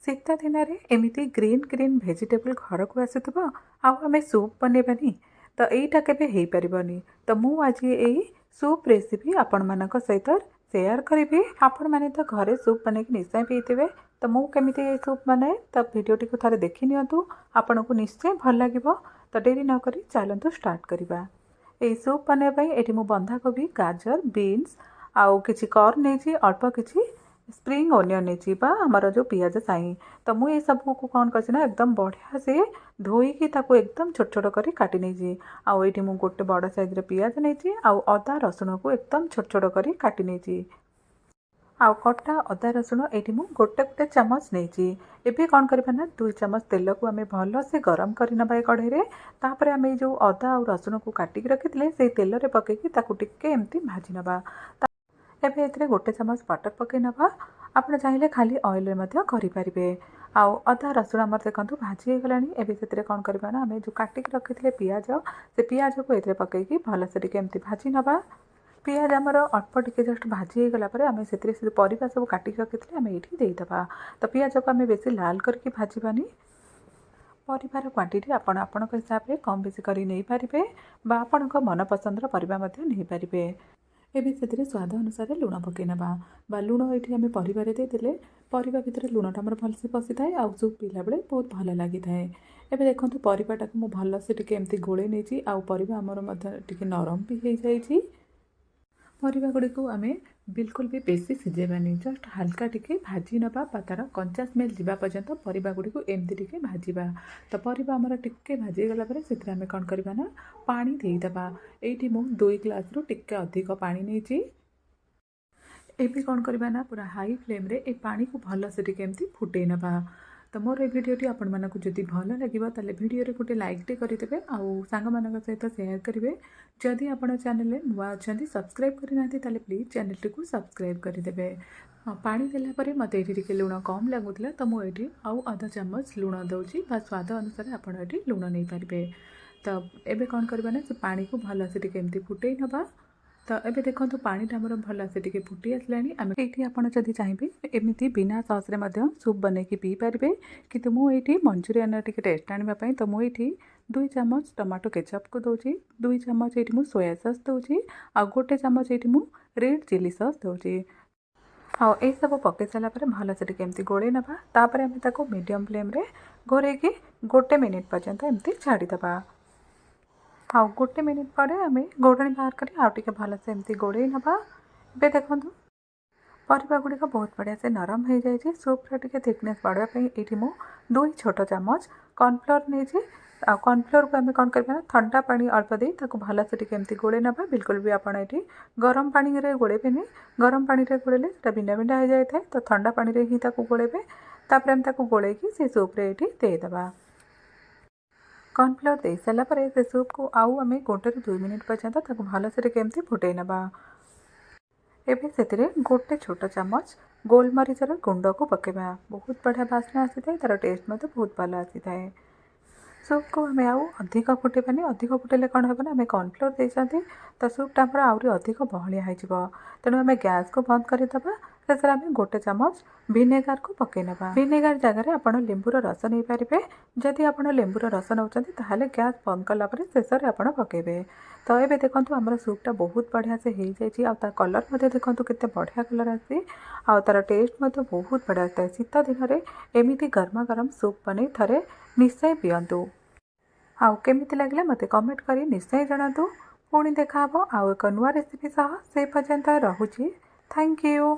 ଶୀତ ଦିନରେ ଏମିତି ଗ୍ରୀନ୍ ଗ୍ରୀନ୍ ଭେଜିଟେବୁଲ୍ ଘରକୁ ଆସୁଥିବ ଆଉ ଆମେ ସୁପ୍ ବନେଇବାନି ତ ଏଇଟା କେବେ ହେଇପାରିବନି। ତ ମୁଁ ଆଜି ଏଇ ସୁପ୍ ରେସିପି ଆପଣମାନଙ୍କ ସହିତ ସେୟାର କରିବି। ଆପଣମାନେ ତ ଘରେ ସୁପ୍ ବନେଇକି ନିଶ୍ଚୟ ପିଇଥିବେ। ତ ମୁଁ କେମିତି ଏ ସୁପ୍ ବନାଏ ତ ଭିଡ଼ିଓଟିକୁ ଥରେ ଦେଖି ନିଅନ୍ତୁ, ଆପଣଙ୍କୁ ନିଶ୍ଚୟ ଭଲ ଲାଗିବ। ତ ଡେରି ନକରି ଚାଲନ୍ତୁ ଷ୍ଟାର୍ଟ କରିବା। এই ସୁପ୍ ବନାଇବା ପାଇଁ ଏଠି ମୁଁ ବନ୍ଧାକୋବି, ଗାଜର, ବିନ୍ସ ଆଉ କିଛି କର୍ନ ନେଇଛି, ଅଳ୍ପ କିଛି ସ୍ପ୍ରିଙ୍ଗ ଓନିଅନ୍ ନେଇଛି ବା ଆମର ଯେଉଁ ପିଆଜ ସାଇଁ। ତ ମୁଁ ଏ ସବୁକୁ କ'ଣ କରିଛି ନା ଏକଦମ ବଢ଼ିଆ ସେ ଧୋଇକି ତାକୁ ଏକଦମ ଛୋଟ ଛୋଟ କରି କାଟି ନେଇଛି। ଆଉ ଏଇଠି ମୁଁ ଗୋଟେ ବଡ଼ ସାଇଜ୍ର ପିଆଜ ନେଇଛି ଆଉ ଅଦା ରସୁଣକୁ ଏକଦମ ଛୋଟ ଛୋଟ କରି କାଟି ନେଇଛି। ଆଉ କଟା ଅଦା ରସୁଣ ଏଇଠି ମୁଁ ଗୋଟେ ଗୋଟେ ଚାମଚ ନେଇଛି। ଏବେ କ'ଣ କରିବା ନା 2 ଚାମଚ ତେଲକୁ ଆମେ ଭଲସେ ଗରମ କରିନେବା ଏ କଢ଼େଇରେ। ତାପରେ ଆମେ ଯେଉଁ ଅଦା ଆଉ ରସୁଣକୁ କାଟିକି ରଖିଥିଲେ ସେଇ ତେଲରେ ପକେଇକି ତାକୁ ଟିକେ ଏମିତି ଭାଜି ନେବା। ଏବେ ଏଥିରେ ଗୋଟେ ଚାମଚ ବଟର ପକାଇ ନେବା। ଆପଣ ଚାହିଁଲେ ଖାଲି ଅଏଲ୍ରେ ମଧ୍ୟ କରିପାରିବେ। ଆଉ ଅଦା ରସୁଣ ଆମର ଦେଖନ୍ତୁ ଭାଜି ହେଇଗଲାଣି। ଏବେ ସେଥିରେ କ'ଣ କରିବା ନା ଆମେ ଯେଉଁ କାଟିକି ରଖିଥିଲେ ପିଆଜ, ସେ ପିଆଜକୁ ଏଥିରେ ପକାଇକି ଭଲସେ ଟିକେ ଏମିତି ଭାଜି ନେବା। ପିଆଜ ଆମର ଅଳ୍ପ ଟିକେ ଜଷ୍ଟ ଭାଜି ହେଇଗଲା ପରେ ଆମେ ସେଥିରେ ସେ ପରିବା ସବୁ କାଟିକି ରଖିଥିଲେ ଆମେ ଏଇଠି ଦେଇଦେବା। ତ ପିଆଜକୁ ଆମେ ବେଶୀ ଲାଲ କରିକି ଭାଜିବାନି। ପରିବାର କ୍ୱାଣ୍ଟିଟି ଆପଣ ଆପଣଙ୍କ ହିସାବରେ କମ୍ ବେଶୀ କରି ନେଇପାରିବେ ବା ଆପଣଙ୍କ ମନପସନ୍ଦର ପରିବା ମଧ୍ୟ ନେଇପାରିବେ। ଏବେ ସେଥିରେ ସ୍ୱାଦ ଅନୁସାରେ ଲୁଣ ପକାଇ ନେବା ବା ଲୁଣ ଏଇଠି ଆମେ ପରିବାରେ ଦେଇଦେଲେ ପରିବା ଭିତରେ ଲୁଣଟା ଆମର ଭଲସେ ପଶିଥାଏ ଆଉ ସୁପ୍ ପିଇଲା ବେଳେ ବହୁତ ଭଲ ଲାଗିଥାଏ। ଏବେ ଦେଖନ୍ତୁ ପରିବାଟାକୁ ମୁଁ ଭଲସେ ଟିକେ ଏମିତି ଗୋଳେଇ ନେଇଛି ଆଉ ପରିବା ଆମର ମଧ୍ୟ ଟିକେ ନରମ ବି ହେଇଯାଇଛି। ପରିବା ଗୁଡ଼ିକୁ ଆମେ ବିଲକୁଲ ବି ବେଶୀ ସିଝେଇବାନି, ଜଷ୍ଟ ହାଲକା ଟିକେ ଭାଜି ନେବା ବା ତା'ର କଞ୍ଚା ସ୍ମେଲ୍ ଯିବା ପର୍ଯ୍ୟନ୍ତ ପରିବା ଗୁଡ଼ିକୁ ଏମିତି ଟିକେ ଭାଜିବା। ତ ପରିବା ଆମର ଟିକେ ଭାଜିଗଲା ପରେ ସେଥିରେ ଆମେ କ'ଣ କରିବା ନା ପାଣି ଦେଇଦେବା। ଏଇଠି ମୁଁ 2 ଗ୍ଲାସ୍ରୁ ଟିକେ ଅଧିକ ପାଣି ନେଇଛି। ଏବେ କ'ଣ କରିବା ନା ପୁରା ହାଇ ଫ୍ଲେମ୍ରେ ଏ ପାଣିକୁ ଭଲସେ ଟିକେ ଏମିତି ଫୁଟେଇ ନେବା। ତ ମୋର ଏ ଭିଡ଼ିଓଟି ଆପଣମାନଙ୍କୁ ଯଦି ଭଲ ଲାଗିବ ତାହେଲେ ଭିଡ଼ିଓରେ ଗୋଟେ ଲାଇକ୍ଟେ କରିଦେବେ ଆଉ ସାଙ୍ଗମାନଙ୍କ ସହିତ ସେୟାର କରିବେ। ଯଦି ଆପଣ ଚ୍ୟାନେଲରେ ନୂଆ ଅଛନ୍ତି ସବସ୍କ୍ରାଇବ୍ କରିନାହାନ୍ତି ତାହେଲେ ପ୍ଲିଜ୍ ଚ୍ୟାନେଲଟିକୁ ସବସ୍କ୍ରାଇବ୍ କରିଦେବେ। ପାଣି ଦେଲା ପରେ ମୋତେ ଏଇଠି ଟିକେ ଲୁଣ କମ୍ ଲାଗୁଥିଲା ତ ମୁଁ ଏଇଠି ଆଉ ଅଧା ଚାମଚ ଲୁଣ ଦେଉଛି ବା ସ୍ୱାଦ ଅନୁସାରେ ଆପଣ ଏଇଠି ଲୁଣ ନେଇପାରିବେ। ତ ଏବେ କ'ଣ କରିବା ନା ସେ ପାଣିକୁ ଭଲସେ ଟିକେ ଏମିତି ଫୁଟେଇ ନେବା। ତ ଏବେ ଦେଖନ୍ତୁ ପାଣିଟା ଆମର ଭଲସେ ଟିକେ ଫୁଟି ଆସିଲାଣି। ଆମେ ଏଇଠି ଆପଣ ଯଦି ଚାହିଁବେ ଏମିତି ବିନା ସସ୍ରେ ମଧ୍ୟ ସୁପ୍ ବନେଇକି ପିଇପାରିବେ, କିନ୍ତୁ ମୁଁ ଏଇଠି ମଞ୍ଚୁରିଆନ୍ର ଟିକେ ଟେଷ୍ଟ ଆଣିବା ପାଇଁ ତ ମୁଁ ଏଇଠି 2 ଚାମଚ ଟମାଟୋ କେଚପ୍କୁ ଦେଉଛି, 2 ଚାମଚ ଏଇଠି ମୁଁ ସୋୟା ସସ୍ ଦେଉଛି ଆଉ ଗୋଟେ ଚାମଚ ଏଇଠି ମୁଁ ରେଡ୍ ଚିଲି ସସ୍ ଦେଉଛି। ଆଉ ଏଇସବୁ ପକାଇ ସାରିଲା ପରେ ଭଲସେ ଟିକେ ଏମିତି ଗୋଳେଇ ନେବା। ତାପରେ ଆମେ ତାକୁ ମିଡ଼ିୟମ୍ ଫ୍ଲେମ୍ରେ ଘୋରେଇକି 1 ମିନିଟ୍ ପର୍ଯ୍ୟନ୍ତ ଏମିତି ଛାଡ଼ିଦେବା। ଆଉ 1 ମିନିଟ୍ ପରେ ଆମେ ଘୋଡ଼ଣି ବାହାର କରି ଆଉ ଟିକେ ଭଲସେ ଏମିତି ଗୋଳେଇ ନେବା। ଏବେ ଦେଖନ୍ତୁ ପରିବା ଗୁଡ଼ିକ ବହୁତ ବଢ଼ିଆ ସେ ନରମ ହେଇଯାଇଛି। ସୁପ୍ର ଟିକେ ଥିକନେସ୍ ବଢ଼ିବା ପାଇଁ ଏଇଠି ମୁଁ 2 ଛୋଟ ଚାମଚ କର୍ଣ୍ଣଫ୍ଲୋର୍ ନେଇଛି। ଆଉ କର୍ଣ୍ଣଫ୍ଲୋର୍କୁ ଆମେ କ'ଣ କରିବା ନା ଥଣ୍ଡା ପାଣି ଅଳ୍ପ ଦେଇ ତାକୁ ଭଲସେ ଟିକେ ଏମିତି ଗୋଳେଇ ନେବା। ବିଲକୁଲ ବି ଆପଣ ଏଇଠି ଗରମ ପାଣିରେ ଗୋଳେଇବେନି, ଗରମ ପାଣିରେ ଗୋଳେଇଲେ ସେଟା ବିଣ୍ଡା ବିଣ୍ଡା ହେଇଯାଇଥାଏ। ତ ଥଣ୍ଡା ପାଣିରେ ହିଁ ତାକୁ ଗୋଳେଇବେ। ତାପରେ ଆମେ ତାକୁ ଗୋଳେଇକି ସେ ସୁପ୍ରେ ଏଇଠି ଦେଇଦେବା। କର୍ଣ୍ଣଫ୍ଲୋର୍ ଦେଇସାରିଲା ପରେ ସେ ସୁପ୍କୁ ଆଉ ଆମେ 1ରୁ 2 ମିନିଟ୍ ପର୍ଯ୍ୟନ୍ତ ତାକୁ ଭଲସେ ଟିକେ ଏମିତି ଫୁଟେଇ ନେବା। ଏବେ ସେଥିରେ 1 ଛୋଟ ଚାମଚ ଗୋଲମରିଚର ଗୁଣ୍ଡକୁ ପକାଇବା। ବହୁତ ବଢ଼ିଆ ବାସ୍ନା ଆସିଥାଏ, ତା'ର ଟେଷ୍ଟ ମଧ୍ୟ ବହୁତ ଭଲ ଆସିଥାଏ। ସୁପ୍କୁ ଆମେ ଆଉ ଅଧିକ ଫୁଟେଇବାନି, ଅଧିକ ଫୁଟେଇଲେ କ'ଣ ହେବ ନା ଆମେ କର୍ଣ୍ଣଫ୍ଲୋର୍ ଦେଇଛନ୍ତି ତ ସୁପ୍ଟା ଆମର ଆହୁରି ଅଧିକ ବହଳିଆ ହେଇଯିବ। ତେଣୁ ଆମେ ଗ୍ୟାସ୍କୁ ବନ୍ଦ କରିଦେବା। ଶେଷରେ ଆମେ 1 ଚାମଚ ଭିନେଗାରକୁ ପକାଇ ନେବା। ଭିନେଗାର ଜାଗାରେ ଆପଣ ଲେମ୍ବୁର ରସ ନେଇପାରିବେ। ଯଦି ଆପଣ ଲେମ୍ବୁର ରସ ନେଉଛନ୍ତି ତାହେଲେ ଗ୍ୟାସ୍ ବନ୍ଦ କଲା ପରେ ଶେଷରେ ଆପଣ ପକାଇବେ। ତ ଏବେ ଦେଖନ୍ତୁ ଆମର ସୁପ୍ଟା ବହୁତ ବଢ଼ିଆ ସେ ହେଇଯାଇଛି ଆଉ ତା କଲର୍ ମଧ୍ୟ ଦେଖନ୍ତୁ କେତେ ବଢ଼ିଆ କଲର୍ ଆସିଛି ଆଉ ତା'ର ଟେଷ୍ଟ ମଧ୍ୟ ବହୁତ ବଢ଼ିଆ ଆସିଥାଏ। ଶୀତ ଦିନରେ ଏମିତି ଗରମା ଗରମ ସୁପ୍ ବନେଇ ଥରେ ନିଶ୍ଚୟ ପିଅନ୍ତୁ। ଆଉ କେମିତି ଲାଗିଲା ମୋତେ କମେଣ୍ଟ କରି ନିଶ୍ଚୟ ଜଣାନ୍ତୁ। ପୁଣି ଦେଖାହେବ ଆଉ ଏକ ନୂଆ ରେସିପି ସହ। ସେ ପର୍ଯ୍ୟନ୍ତ ରହୁଛି। Thank you.